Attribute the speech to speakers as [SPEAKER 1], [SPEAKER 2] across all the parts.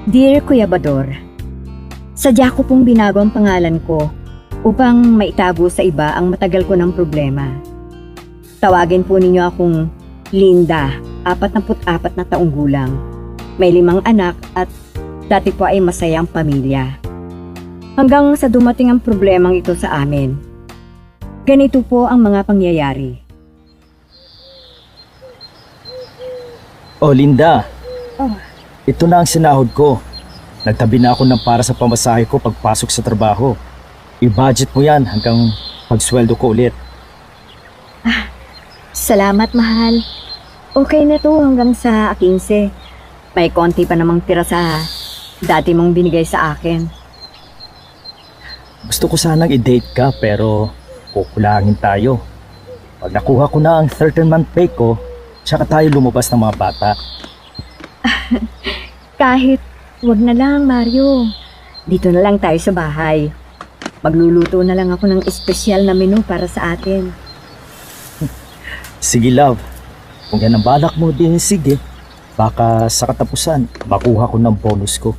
[SPEAKER 1] Dear Kuya Bador, sadya ko pong binago ang pangalan ko upang maitago sa iba ang matagal ko ng problema. Tawagin po ninyo akong Linda, 44 na taong gulang. May 5 anak at dati po ay masayang pamilya. Hanggang sa dumating ang problemang ito sa amin. Ganito po ang mga pangyayari.
[SPEAKER 2] Oh, Linda.
[SPEAKER 1] Oh.
[SPEAKER 2] Ito na ang sinahod ko. Nagtabi na ako ng para sa pamasahe ko pagpasok sa trabaho. I-budget mo yan hanggang pagsweldo ko ulit.
[SPEAKER 1] Salamat, mahal. Okay na to hanggang sa 15. May konti pa namang tira sa dati mong binigay sa akin.
[SPEAKER 2] Gusto ko sanang i-date ka pero kukulangin tayo. Pag nakuha ko na ang 13-month pay ko, tsaka tayo lumabas ng mga bata.
[SPEAKER 1] Kahit wag na lang, Mario. Dito na lang tayo sa bahay. Magluluto na lang ako ng espesyal na menu para sa atin.
[SPEAKER 2] Sige, love. Kung yan ang balak mo, din sige. Baka sa katapusan, makuha ko ng bonus ko.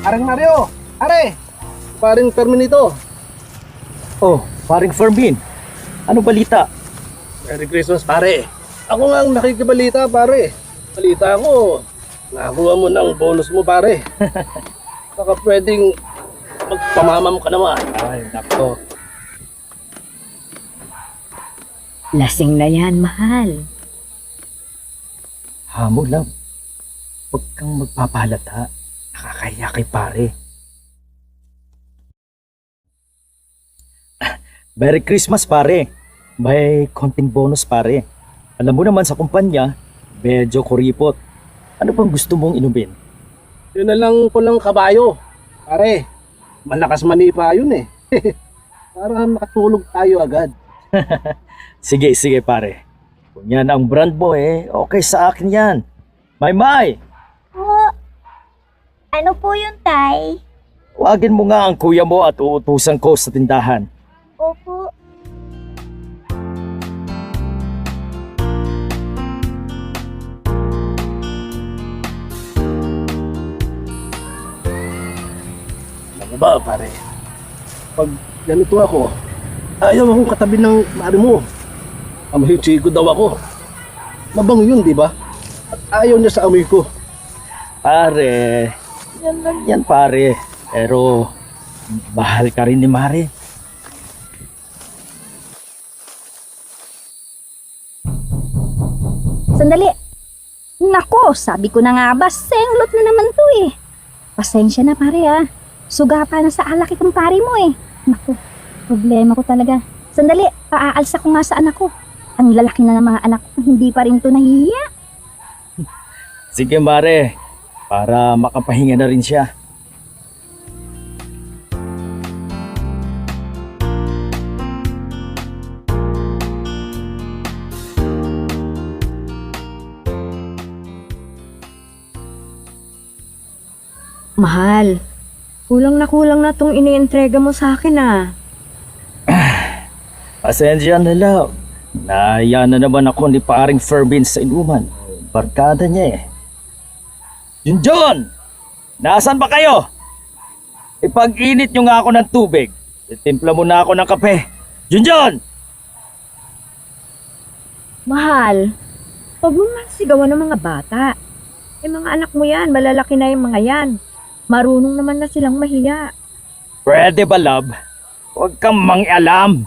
[SPEAKER 3] Aring Mario! Are! Paring Terminito!
[SPEAKER 2] Oh, paring Fermin. Ano balita?
[SPEAKER 3] Merry Christmas, pare! Ako nga ang nakikibalita, pare. Balita ko, nakakuha mo ng bonus mo, pare. Baka pwedeng magpamamam ka naman.
[SPEAKER 2] Ay, nako.
[SPEAKER 1] Lasing na yan, mahal.
[SPEAKER 2] Hamo, love. Huwag kang magpapalata. Nakakahiya kay pare. Merry Christmas, pare. May konting bonus, pare. Alam mo naman sa kumpanya, medyo kuripot. Ano bang gusto mong inumin?
[SPEAKER 3] Yun na lang ko lang kabayo. Pare, malakas manipa yun eh. Para makatulog tayo agad.
[SPEAKER 2] Sige, sige, pare. Kung yan ang brand mo okay sa akin yan. May!
[SPEAKER 4] Po, ano po yun, Tay?
[SPEAKER 2] Huwagin mo nga ang kuya mo at uutusan ko sa tindahan.
[SPEAKER 4] Opo.
[SPEAKER 3] Ano ba, pare? Pag ganito ako, ayaw akong katabi ng mari mo. Amoy chico daw ako. Mabango yun, di ba? At ayaw niya sa amoy ko.
[SPEAKER 2] Pare, yan lang yan, pare. Pero, mahal ka rin ni Mare.
[SPEAKER 4] Sandali. Nako, sabi ko na nga ba, senglot na naman to eh. Pasensya na pare ah. Suga pa na sa alak itong pare mo eh. Nako, problema ko talaga. Sandali, paaalsa ko nga sa anak ko. Ang lalaki na ng mga anak ko, hindi pa rin to nahihiya.
[SPEAKER 2] Sige, Mare. Para makapahinga na rin siya.
[SPEAKER 1] Mahal, kulang na tong inientrega mo sa akin
[SPEAKER 2] Pasensya na, love. Nahiya na naman ako ni paring Fermin sa inuman. Barkada niya Junjun! Nasaan ba kayo? Ipag-init nyo nga ako ng tubig. Itimpla mo na ako ng kape. Junjun!
[SPEAKER 1] Mahal, huwag mo man sigawan ng mga bata. Mga anak mo yan, malalaki na yung mga yan. Marunong naman na silang mahiya.
[SPEAKER 2] Pwede ba, love? Huwag kang mangialam.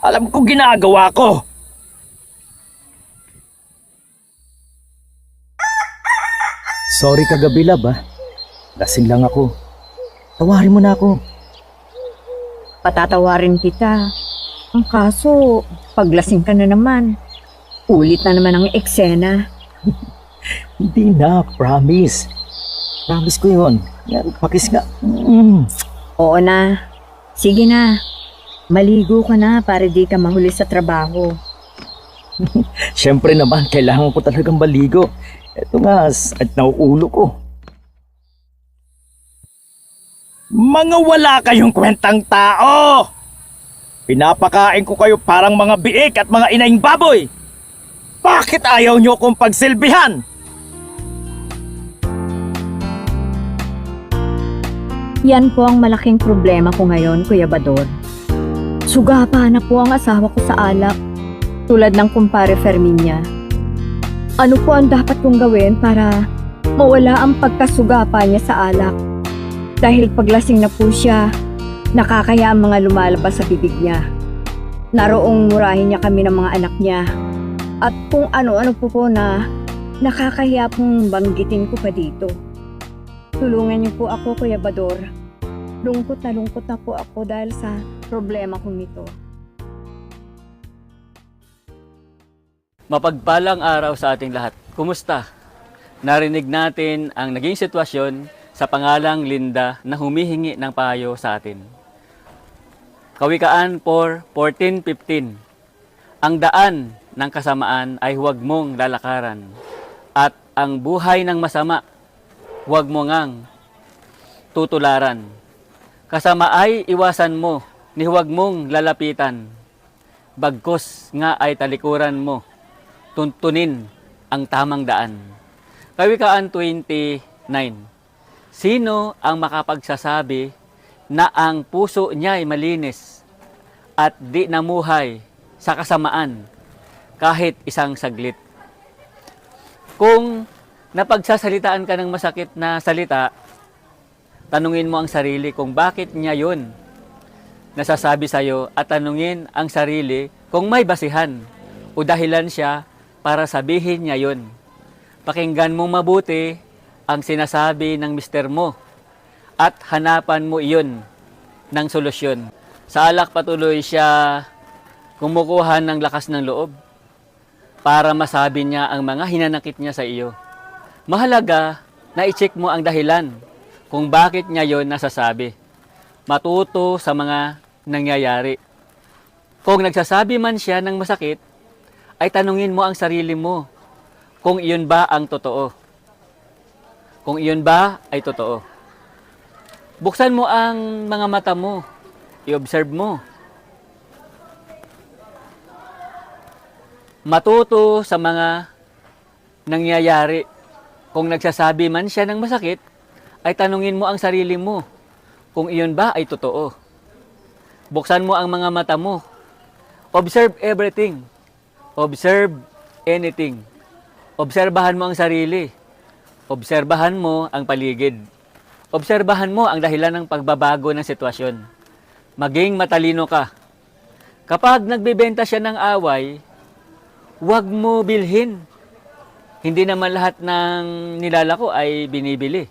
[SPEAKER 2] Alam ko ginagawa ko. Sorry kagabi, love, Lasing lang ako. Tawarin mo na ako.
[SPEAKER 1] Patatawarin kita. Ang kaso, paglasing ka na naman. Ulit na naman ang eksena.
[SPEAKER 2] Hindi na, promise. Promise ko yun. Yan, pakis nga.
[SPEAKER 1] Oo na. Sige na. Maligo ka na para di ka mahuli sa trabaho.
[SPEAKER 2] Siyempre naman, kailangan ko talagang maligo. Eto nga, at nauulo ko. Mga wala kayong kwentang tao! Pinapakain ko kayo parang mga biik at mga inaing baboy. Bakit ayaw nyo kong pagsilbihan?
[SPEAKER 1] Yan po ang malaking problema ko ngayon, Kuya Bador. Sugapa na po ang asawa ko sa alak, tulad ng kumpare Fermin niya. Ano po ang dapat kong gawin para mawala ang pagkasugapa niya sa alak? Dahil paglasing na po siya, nakakaya ang mga lumalabas sa bibig niya. Naroong murahin niya kami ng mga anak niya. At kung ano-ano po na nakakahiya pong banggitin ko pa dito. Tulungan niyo po ako, Kuya Bador. Lungkot na po ako dahil sa problema kong ito.
[SPEAKER 5] Mapagpalang araw sa ating lahat. Kumusta? Narinig natin ang naging sitwasyon sa pangalang Linda na humihingi ng payo sa atin. Kawikaan 4:14-15. Ang daan ng kasamaan ay huwag mong lalakaran, at ang buhay ng masama huwag mo ngang tutularan. Kasama ay iwasan mo, ni huwag mong lalapitan. Bagkos nga ay talikuran mo, tuntunin ang tamang daan. Kawikaan 29. Sino ang makapagsasabi na ang puso niya ay malinis at di namuhay sa kasamaan kahit isang saglit? Kung napagsasalitaan ka ng masakit na salita, tanungin mo ang sarili kung bakit niya yun nasasabi sa'yo, at tanungin ang sarili kung may basihan o dahilan siya para sabihin niya yun. Pakinggan mo mabuti ang sinasabi ng mister mo at hanapan mo iyon ng solusyon. Sa alak patuloy siya kumukuha ng lakas ng loob para masabi niya ang mga hinanakit niya sa iyo. Mahalaga na i-check mo ang dahilan kung bakit niya yon nasasabi. Matuto sa mga nangyayari. Kung nagsasabi man siya ng masakit, ay tanungin mo ang sarili mo kung iyon ba ang totoo. Kung iyon ba ay totoo. Buksan mo ang mga mata mo. I-observe mo. Matuto sa mga nangyayari. Kung nagsasabi man siya ng masakit, ay tanungin mo ang sarili mo kung iyon ba ay totoo. Buksan mo ang mga mata mo. Observe everything. Observe anything. Obserbahan mo ang sarili. Obserbahan mo ang paligid. Obserbahan mo ang dahilan ng pagbabago ng sitwasyon. Maging matalino ka. Kapag nagbebenta siya ng away, huwag mo bilhin. Hindi naman lahat ng nilalako ay binibili.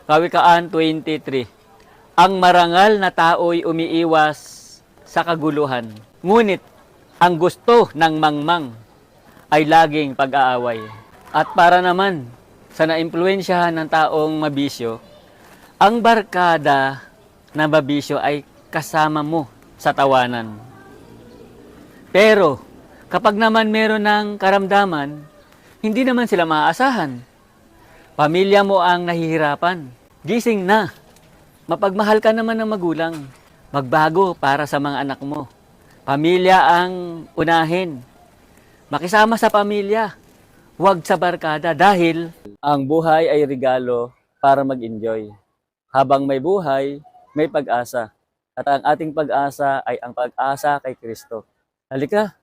[SPEAKER 5] Kawikaan 23. Ang marangal na tao'y umiiwas sa kaguluhan. Ngunit ang gusto ng mangmang ay laging pag-aaway. At para naman sa naimpluwensyahan ng taong mabisyo, ang barkada na mabisyo ay kasama mo sa tawanan. Pero kapag naman meron ng karamdaman, hindi naman sila maaasahan. Pamilya mo ang nahihirapan. Gising na. Mapagmahal ka naman ng magulang. Magbago para sa mga anak mo. Pamilya ang unahin. Makisama sa pamilya. Huwag sa barkada dahil ang buhay ay regalo para mag-enjoy. Habang may buhay, may pag-asa. At ang ating pag-asa ay ang pag-asa kay Kristo. Halika,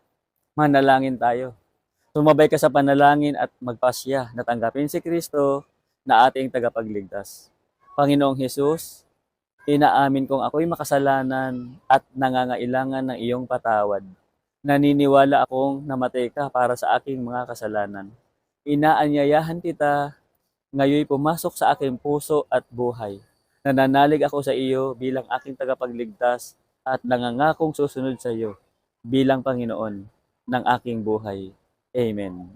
[SPEAKER 5] manalangin tayo. Sumabay ka sa panalangin at magpasya na tanggapin si Kristo na ating tagapagligtas. Panginoong Hesus, inaamin kong ako'y makasalanan at nangangailangan ng iyong patawad. Naniniwala akong namatay ka para sa aking mga kasalanan. Inaanyayahan kita, ngayoy pumasok sa aking puso at buhay. Nananalig ako sa iyo bilang aking tagapagligtas at nangangakong susunod sa iyo bilang Panginoon ng aking buhay. Amen.